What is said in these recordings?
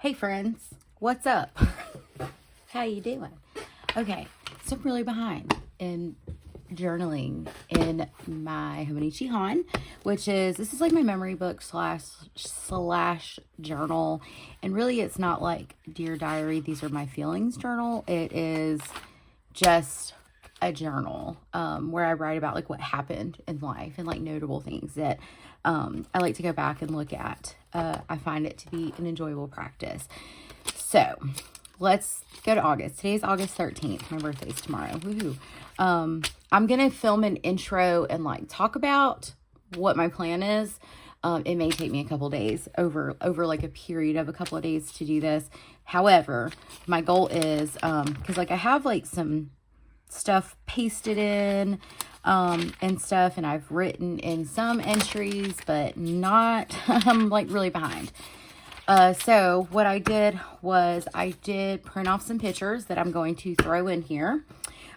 Hey friends, what's up? How you doing? Okay, so I'm really behind in journaling in my Hobonichi HON, this is like my memory book slash journal. And really it's not like Dear Diary, these are my feelings journal. It is just a journal where I write about like what happened in life and like notable things that I like to go back and look at. I find it to be an enjoyable practice. So let's go to August. Today's August 13th. My birthday's tomorrow. Woohoo. I'm going to film an intro and like talk about what my plan is. It may take me a couple days over like a period of a couple of days to do this. However, my goal is, cause like I have like some stuff pasted in, and stuff, and I've written in some entries, but not, I'm like really behind. So what I did was I did print off some pictures that I'm going to throw in here.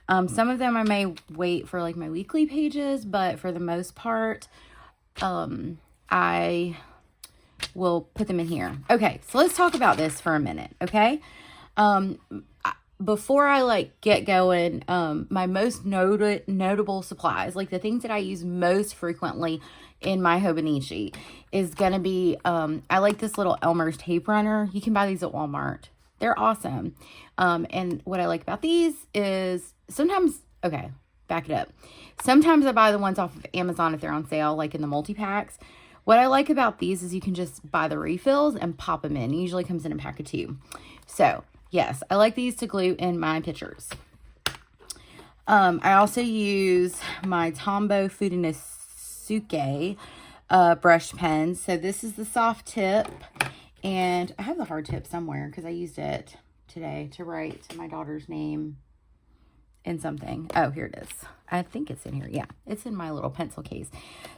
Some of them I may wait for like my weekly pages, but for the most part, I will put them in here. Okay, so let's talk about this for a minute, okay? Before I like get going, my most notable supplies, like the things that I use most frequently in my Hobonichi is going to be, I like this little Elmer's tape runner. You can buy these at Walmart. They're awesome. And what I like about these is sometimes, okay, back it up. Sometimes I buy the ones off of Amazon if they're on sale, like in the multi-packs. What I like about these is you can just buy the refills and pop them in. It usually comes in a pack of 2. So yes, I like these to glue in my pictures. I also use my Tombow Fudenosuke brush pens. So this is the soft tip, and I have the hard tip somewhere because I used it today to write my daughter's name in something. Oh, here it is. I think it's in here. Yeah, it's in my little pencil case.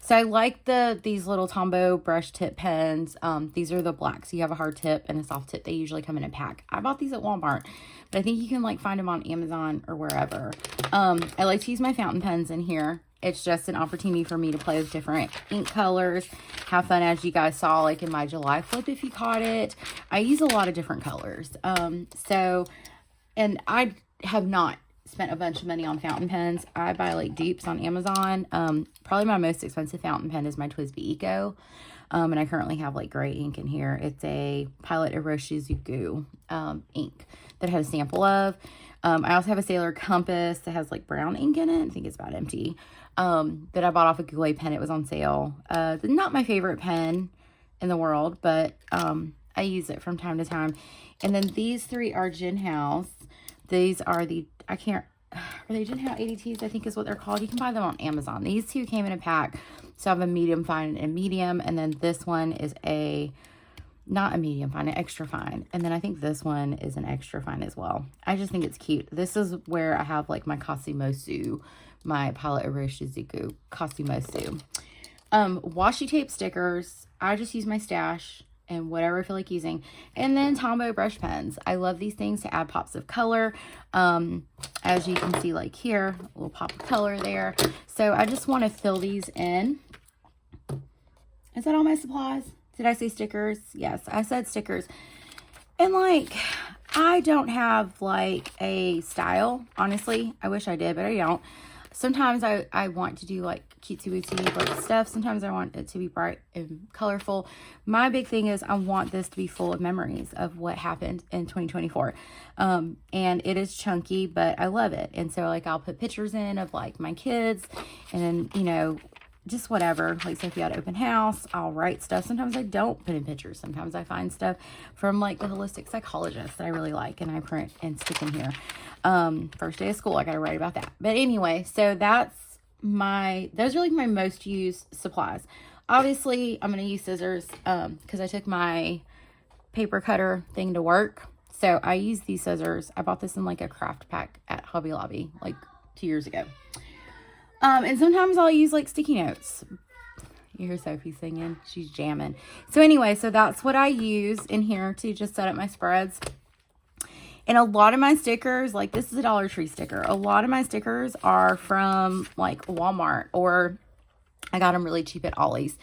So I like these little Tombow brush tip pens. These are the black. So you have a hard tip and a soft tip. They usually come in a pack. I bought these at Walmart, but I think you can like find them on Amazon or wherever. I like to use my fountain pens in here. It's just an opportunity for me to play with different ink colors, have fun, as you guys saw like in my July flip if you caught it. I use a lot of different colors. And I have not spent a bunch of money on fountain pens. I buy like dupes on Amazon. Probably my most expensive fountain pen is my TWSBI Eco. And I currently have like gray ink in here. It's a Pilot Iroshizuku ink that I have a sample of. I also have a Sailor Compass that has like brown ink in it. I think it's about empty. That I bought off a Goulet pen. It was on sale. Not my favorite pen in the world, but I use it from time to time. And then these 3 are Gin House. These are the, are they Gin House ADTs, I think is what they're called. You can buy them on Amazon. These 2 came in a pack. So I have a medium fine and medium. And then this one is not a medium fine, an extra fine. And then I think this one is an extra fine as well. I just think it's cute. This is where I have like my Kasimosu, my Pilot Iroshizuku Kasimosu. Washi tape stickers. I just use my stash and whatever I feel like using. And then Tombow brush pens. I love these things to add pops of color. As you can see, like here, a little pop of color there. So I just want to fill these in. Is that all my supplies? Did I say stickers? Yes, I said stickers. And like, I don't have like a style, honestly. I wish I did, but I don't. Sometimes I want to do like cutesy-wootsy like stuff. Sometimes I want it to be bright and colorful. My big thing is I want this to be full of memories of what happened in 2024. And it is chunky, but I love it. And so like I'll put pictures in of like my kids and then, you know, just whatever. Like so if you had open house, I'll write stuff. Sometimes I don't put in pictures. Sometimes I find stuff from like the holistic psychologist that I really like and I print and stick in here. First day of school, I gotta write about that. But anyway, so those are like my most used supplies. Obviously, I'm gonna use scissors because I took my paper cutter thing to work. So I use these scissors. I bought this in like a craft pack at Hobby Lobby like 2 years ago. And sometimes I'll use like sticky notes. You hear Sophie singing. She's jamming. So anyway, so that's what I use in here to just set up my spreads. And a lot of my stickers, like this is a Dollar Tree sticker. A lot of my stickers are from like Walmart, or I got them really cheap at Ollie's.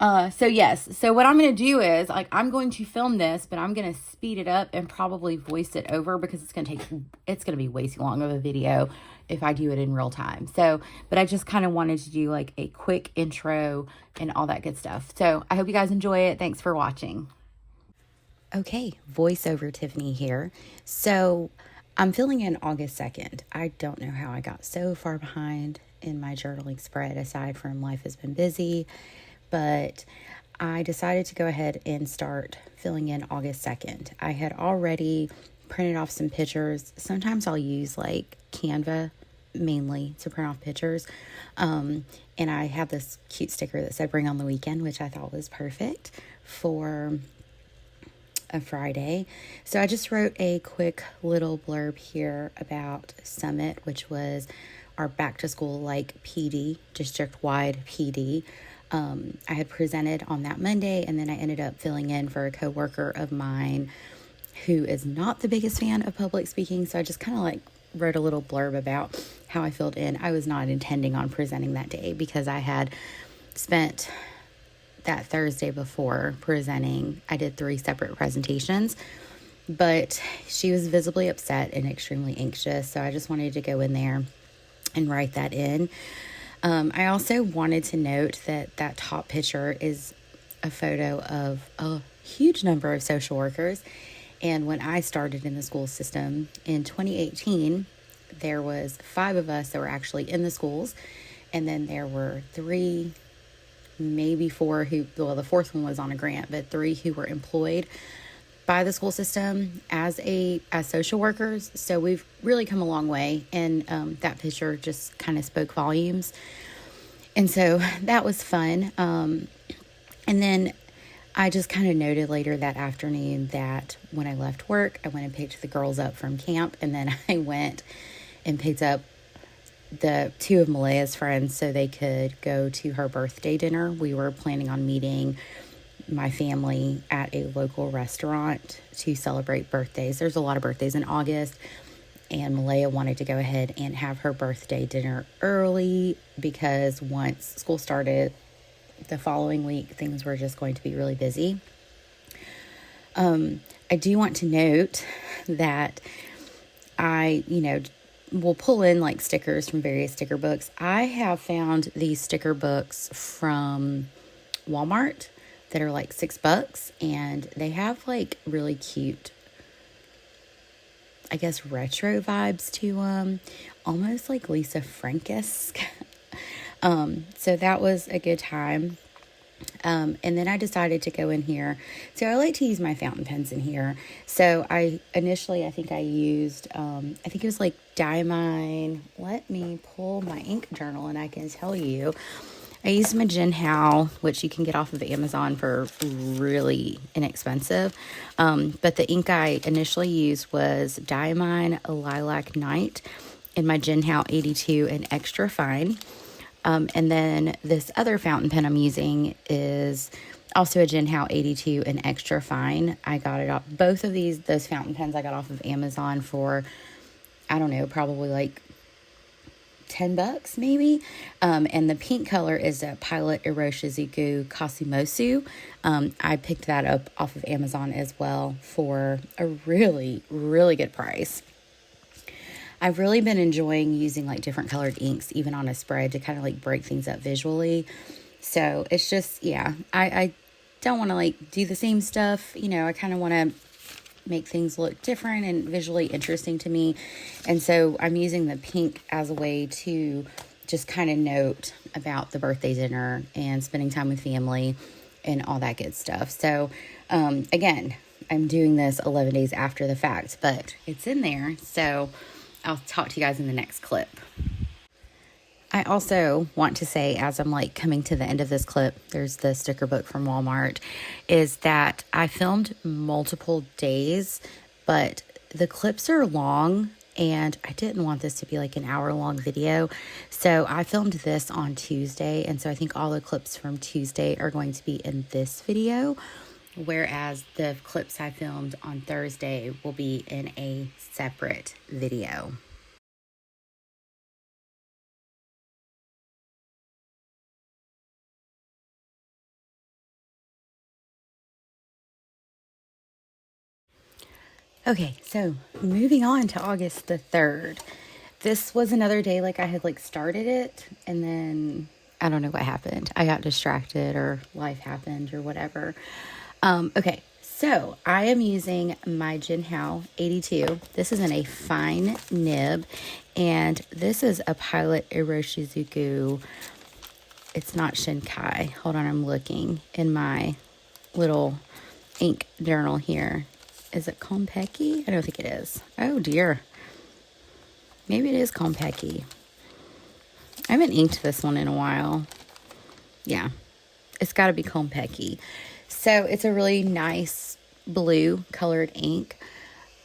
So yes, so what I'm going to do is like, I'm going to film this, but I'm going to speed it up and probably voice it over because it's going to be way too long of a video if I do it in real time. So, but I just kind of wanted to do like a quick intro and all that good stuff. So I hope you guys enjoy it. Thanks for watching. Okay, voiceover Tiffany here. So I'm filling in August 2nd. I don't know how I got so far behind in my journaling spread aside from life has been busy, but I decided to go ahead and start filling in August 2nd. I had already printed off some pictures. Sometimes I'll use like Canva mainly to print off pictures. And I have this cute sticker that said bring on the weekend, which I thought was perfect for a Friday. So I just wrote a quick little blurb here about Summit, which was our back to school like PD, district wide PD. I had presented on that Monday, and then I ended up filling in for a coworker of mine who is not the biggest fan of public speaking. So I just kind of like wrote a little blurb about how I filled in. I was not intending on presenting that day because I had spent that Thursday before presenting. I did 3 separate presentations, but she was visibly upset and extremely anxious. So I just wanted to go in there and write that in. I also wanted to note that that top picture is a photo of a huge number of social workers. And when I started in the school system in 2018, there was 5 of us that were actually in the schools. And then there were 3, maybe 4 who, well, the 4th one was on a grant, but 3 who were employed by the school system as social workers. So we've really come a long way, and that picture just kind of spoke volumes. And so that was fun. And then I just kind of noted later that afternoon that when I left work, I went and picked the girls up from camp, and then I went and picked up the 2 of Malaya's friends so they could go to her birthday dinner. We were planning on meeting my family at a local restaurant to celebrate birthdays. There's a lot of birthdays in August, and Malaya wanted to go ahead and have her birthday dinner early because once school started the following week, things were just going to be really busy. I do want to note that I, will pull in like stickers from various sticker books. I have found these sticker books from Walmart that are like $6, and they have like really cute, I guess, retro vibes to them, almost like Lisa Frank-esque. So that was a good time. And then I decided to go in here. So I like to use my fountain pens in here. So I think I used, I think it was like Diamine. Let me pull my ink journal and I can tell you. I used my Jinhao, which you can get off of Amazon for really inexpensive. But the ink I initially used was Diamine Lilac Night in my Jinhao 82 and extra fine. And then this other fountain pen I'm using is also a Jinhao 82 and extra fine. I got it off, both of those fountain pens I got off of Amazon for, I don't know, probably like $10 maybe. And the pink color is a Pilot Iroshizuku Kasimosu. I picked that up off of Amazon as well for a really, really good price. I've really been enjoying using like different colored inks, even on a spread, to kind of like break things up visually. So it's just, yeah, I don't want to like do the same stuff. I kind of want to make things look different and visually interesting to me. And so I'm using the pink as a way to just kind of note about the birthday dinner and spending time with family and all that good stuff. So, again, I'm doing this 11 days after the fact, but it's in there. So I'll talk to you guys in the next clip. I also want to say, as I'm like coming to the end of this clip, there's the sticker book from Walmart, is that I filmed multiple days, but the clips are long and I didn't want this to be like an hour-long video. So I filmed this on Tuesday, and so I think all the clips from Tuesday are going to be in this video, whereas the clips I filmed on Thursday will be in a separate video. Okay, so moving on to August the 3rd. This was another day like I had like started it, and then I don't know what happened. I got distracted or life happened or whatever. Okay, so I am using my Jinhao 82. This is in a fine nib, and this is a Pilot Iroshizuku. It's not Shinkai. Hold on, I'm looking in my little ink journal here. Is it Konpeki? I don't think it is. Oh dear. Maybe it is Konpeki. I haven't inked this one in a while. Yeah, it's got to be Konpeki. So it's a really nice blue colored ink.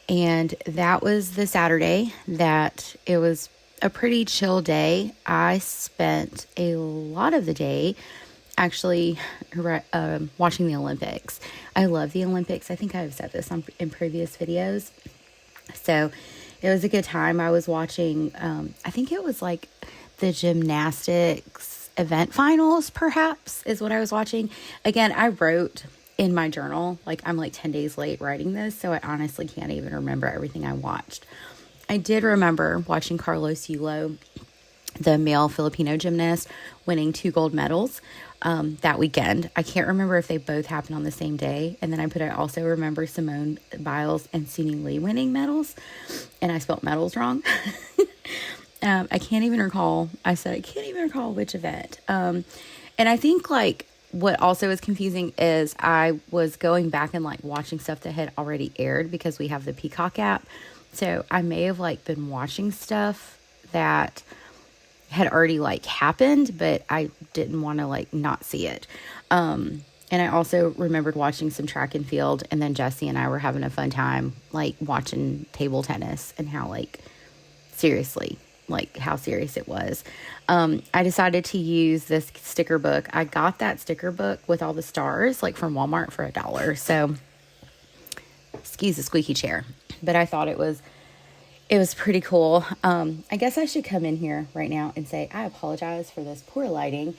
And that was the Saturday that it was a pretty chill day. I spent a lot of the day actually watching the Olympics. I love the Olympics. I think I've said this in previous videos. So it was a good time. I was watching, I think it was like the gymnastics event finals, perhaps, is what I was watching. Again, I wrote in my journal, like I'm like 10 days late writing this, so I honestly can't even remember everything I watched. I did remember watching Carlos Yulo, the male Filipino gymnast, winning 2 gold medals that weekend. I can't remember if they both happened on the same day. And then I also remember Simone Biles and Suni Lee winning medals. And I spelled medals wrong. I can't even recall. I can't even recall which event. And I think like what also is confusing is I was going back and like watching stuff that had already aired because we have the Peacock app. So I may have like been watching stuff that had already like happened, but I didn't want to like not see it. And I also remembered watching some track and field, and then Jesse and I were having a fun time like watching table tennis and how like seriously, like how serious it was. I decided to use this sticker book. I got that sticker book with all the stars like from Walmart for $1. So excuse the squeaky chair, but I thought it was pretty cool. I guess I should come in here right now and say I apologize for this poor lighting.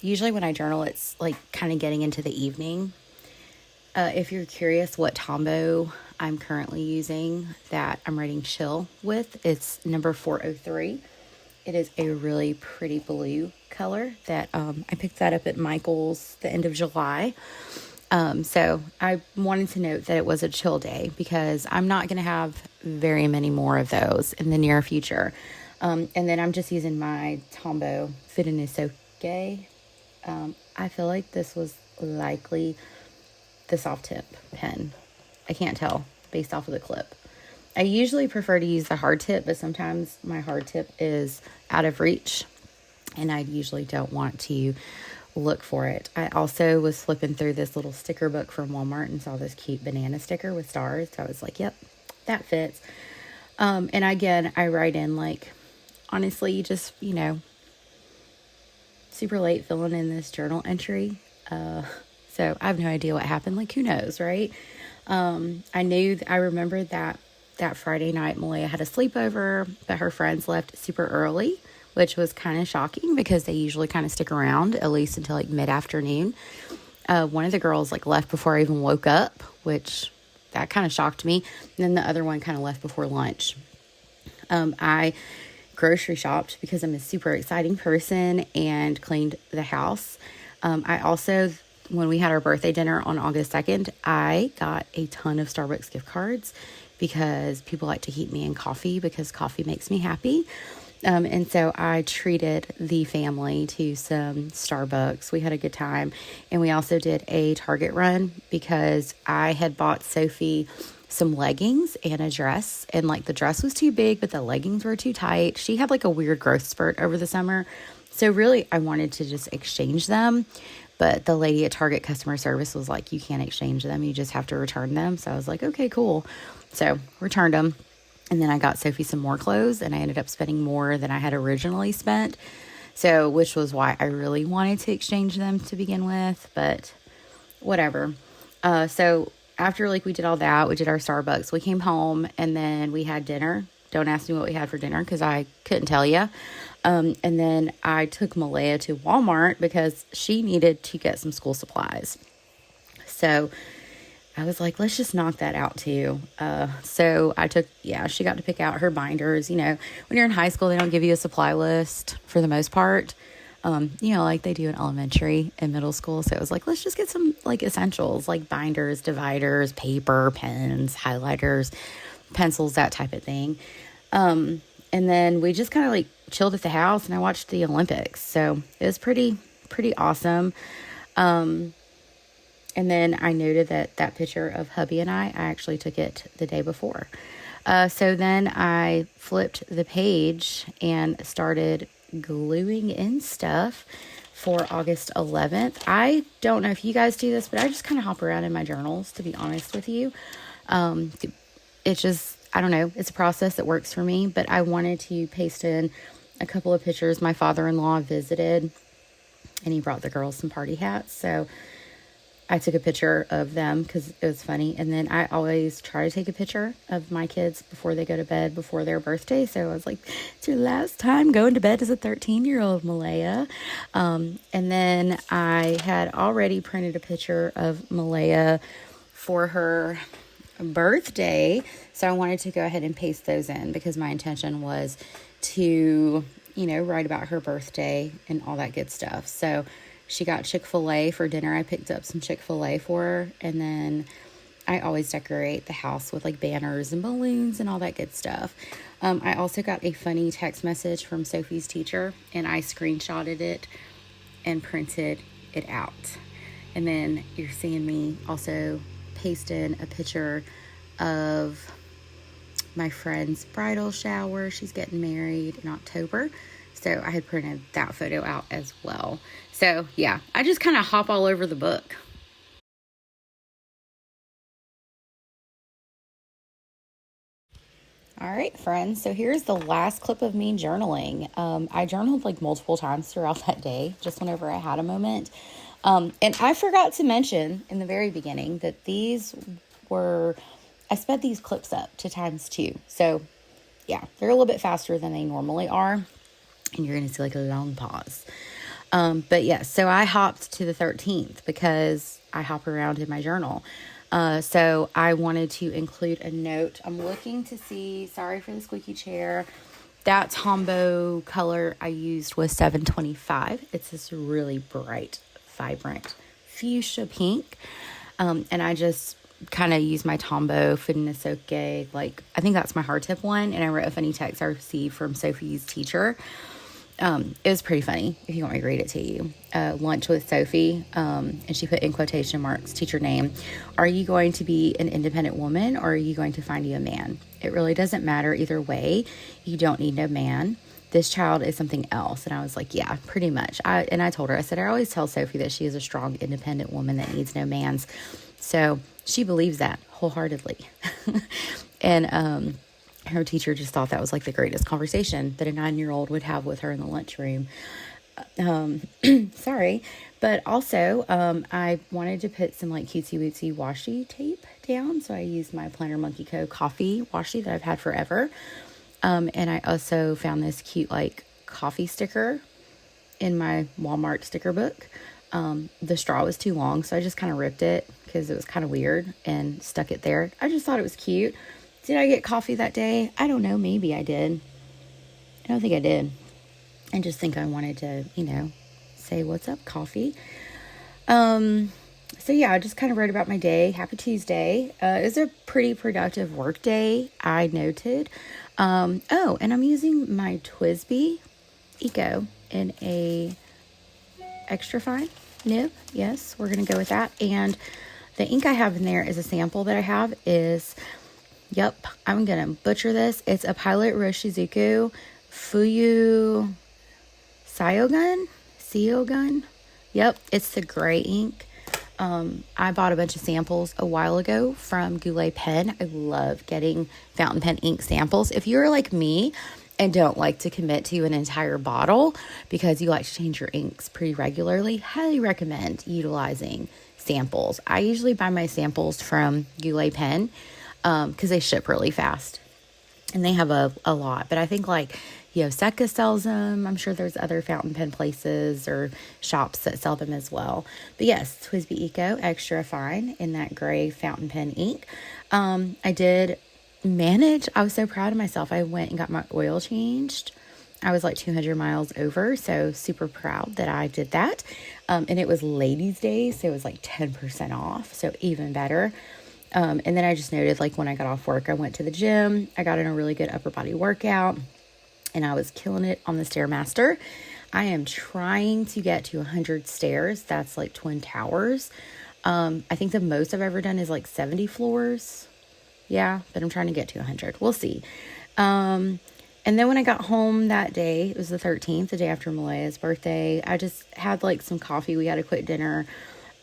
Usually when I journal, it's like kind of getting into the evening. If you're curious what Tombow I'm currently using that I'm writing chill with, it's number 403. It is a really pretty blue color that I picked that up at Michael's the end of July. So I wanted to note that it was a chill day because I'm not going to have very many more of those in the near future. And then I'm just using my Tombow Fitinisoke. I feel like this was likely the soft tip pen. I can't tell based off of the clip. I usually prefer to use the hard tip, but sometimes my hard tip is out of reach and I usually don't want to look for it. I also was flipping through this little sticker book from Walmart and saw this cute banana sticker with stars. So I was like, yep, that fits. And again, I write in like, honestly, just, super late filling in this journal entry. So I have no idea what happened. Like, who knows, right? I remembered that Friday night, Malaya had a sleepover, but her friends left super early, which was kind of shocking because they usually kind of stick around at least until like mid-afternoon. One of the girls like left before I even woke up, which that kind of shocked me. And then the other one kind of left before lunch. I grocery shopped because I'm a super exciting person and cleaned the house. I also, when we had our birthday dinner on August 2nd, I got a ton of Starbucks gift cards because people like to heat me in coffee because coffee makes me happy. And so I treated the family to some Starbucks. We had a good time. And we also did a Target run because I had bought Sophie some leggings and a dress. And like the dress was too big, but the leggings were too tight. She had like a weird growth spurt over the summer. So really, I wanted to just exchange them. But the lady at Target customer service was like, you can't exchange them. You just have to return them. So I was like, okay, cool. So returned them. And then I got Sophie some more clothes and I ended up spending more than I had originally spent. So, which was why I really wanted to exchange them to begin with, but whatever. So after like we did all that, we did our Starbucks, we came home and then we had dinner. Don't ask me what we had for dinner because I couldn't tell you. And then I took Malaya to Walmart because she needed to get some school supplies. So I was like, let's just knock that out too. So I took, she got to pick out her binders. You know, when you're in high school, they don't give you a supply list for the most part, like they do in elementary and middle school. So it was like, let's just get some like essentials, like binders, dividers, paper, pens, highlighters, pencils, that type of thing. And then we just kind of like chilled at the house and I watched the Olympics. So it was pretty awesome. And then I noted that picture of hubby and I actually took it the day before. So then I flipped the page and started gluing in stuff for August 11th. I don't know if you guys do this, but I just kind of hop around in my journals, to be honest with you. It's just, I don't know, it's a process that works for me, but I wanted to paste in a couple of pictures. My father-in-law visited and he brought the girls some party hats. So I took a picture of them because it was funny. And then I always try to take a picture of my kids before they go to bed, before their birthday. So I was like, it's your last time going to bed as a 13-year-old, Malaya. And then I had already printed a picture of Malaya for her birthday. So I wanted to go ahead and paste those in because my intention was to, write about her birthday and all that good stuff. So she got Chick-fil-A for dinner. I picked up some Chick-fil-A for her. And then I always decorate the house with like banners and balloons and all that good stuff. I also got a funny text message from Sophie's teacher and I screenshotted it and printed it out. And then you're seeing me also paste in a picture of my friend's bridal shower. She's getting married in October. So I had printed that photo out as well. So yeah, I just kind of hop all over the book. All right, friends. So here's the last clip of me journaling. I journaled like multiple times throughout that day, just whenever I had a moment. And I forgot to mention in the very beginning that I sped these clips up to ×2. So yeah, they're a little bit faster than they normally are. And you're going to see like a long pause. But yeah, so I hopped to the 13th because I hop around in my journal. So I wanted to include a note. I'm looking to see, sorry for the squeaky chair. That Tombow color I used was 725. It's this really bright, vibrant fuchsia pink. And I just kind of used my Tombow Funasoke, like, I think that's my hard tip one. And I wrote a funny text I received from Sophie's teacher. It was pretty funny, if you want me to read it to you. Lunch with Sophie, and she put in quotation marks, teacher name. Are you going to be an independent woman or are you going to find you a man? It really doesn't matter either way. You don't need no man. This child is something else. And I was like, yeah, pretty much. I told her, I said, I always tell Sophie that she is a strong, independent woman that needs no man's. So she believes that wholeheartedly. And, her teacher just thought that was like the greatest conversation that a 9-year-old would have with her in the lunchroom. Sorry. But also, I wanted to put some like cutesy wootsy washi tape down. So I used my Planner Monkey Co. coffee washi that I've had forever. And I also found this cute like coffee sticker in my Walmart sticker book. The straw was too long, so I just kind of ripped it because it was kind of weird and stuck it there. I just thought it was cute. Did I get coffee that day? I don't know. Maybe I did. I don't think I did. I just think I wanted to, say what's up, coffee. So yeah, I just kind of wrote about my day. Happy Tuesday. It was a pretty productive work day, I noted. And I'm using my TWSBI Eco in a extra fine nib. Yes, we're going to go with that. And the ink I have in there is a sample that I have is... Yep, I'm going to butcher this. It's a Pilot Roshizuku Fuyu Seogun. Yep, it's the gray ink. I bought a bunch of samples a while ago from Goulet Pen. I love getting fountain pen ink samples. If you're like me and don't like to commit to an entire bottle because you like to change your inks pretty regularly, highly recommend utilizing samples. I usually buy my samples from Goulet Pen. Because they ship really fast and they have a lot. But I think like Yoseca sells them. I'm sure there's other fountain pen places or shops that sell them as well. But yes, TWSBI Eco Extra Fine in that gray fountain pen ink. I did manage. I was so proud of myself. I went and got my oil changed. I was like 200 miles over, so super proud that I did that. And it was Ladies' Day, so it was like 10% off, so even better. And then I just noted, like, when I got off work, I went to the gym. I got in a really good upper body workout, and I was killing it on the Stairmaster. I am trying to get to 100 stairs. That's like Twin Towers. I think the most I've ever done is like 70 floors. Yeah, but I'm trying to get to 100. We'll see. And then when I got home that day, it was the 13th, the day after Malaya's birthday, I just had like some coffee. We had a quick dinner.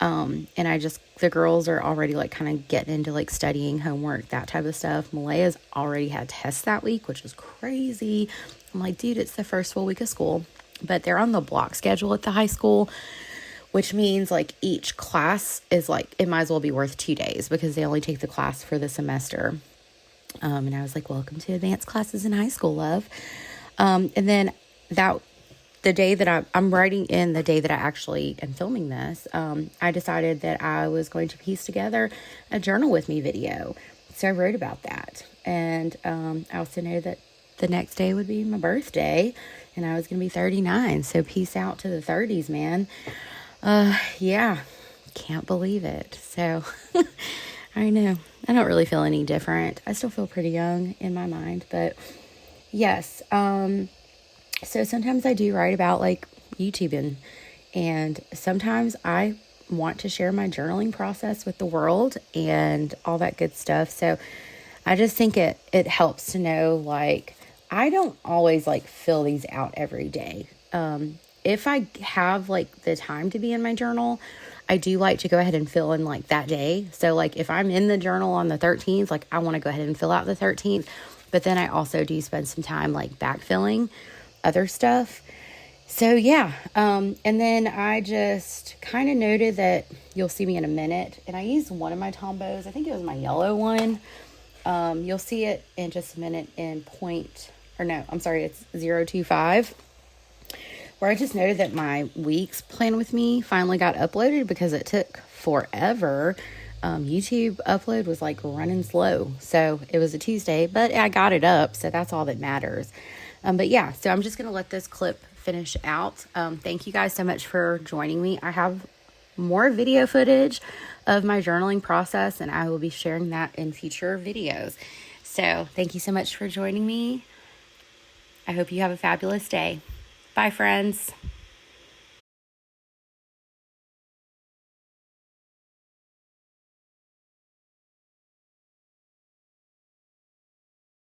And the girls are already like kind of getting into like studying, homework, that type of stuff. Malaya's already had tests that week, which is crazy. I'm like, dude, it's the first full week of school, but they're on the block schedule at the high school, which means like each class is like, it might as well be worth 2 days because they only take the class for the semester. And I was like, welcome to advanced classes in high school, love. And then the day that I'm writing in the day that I actually am filming this, I decided that I was going to piece together a journal with me video. So I wrote about that. And I also knew that the next day would be my birthday and I was going to be 39. So peace out to the 30s, man. Yeah, can't believe it. So I know. I don't really feel any different. I still feel pretty young in my mind, but yes. So sometimes I do write about like YouTubing, and sometimes I want to share my journaling process with the world and all that good stuff. So I just think it helps to know, like, I don't always like fill these out every day. If I have like the time to be in my journal, I do like to go ahead and fill in like that day. So like if I'm in the journal on the 13th, like I want to go ahead and fill out the 13th, but then I also do spend some time like backfilling other stuff. So yeah. And then I just kind of noted that you'll see me in a minute, and I used one of my Tombos. I think it was my yellow one. You'll see it in just a minute in it's 025. Where I just noted that my week's plan with me finally got uploaded because it took forever. YouTube upload was like running slow. So it was a Tuesday, but I got it up. So that's all that matters. But yeah, so I'm just going to let this clip finish out. Thank you guys so much for joining me. I have more video footage of my journaling process, and I will be sharing that in future videos. So thank you so much for joining me. I hope you have a fabulous day. Bye, friends.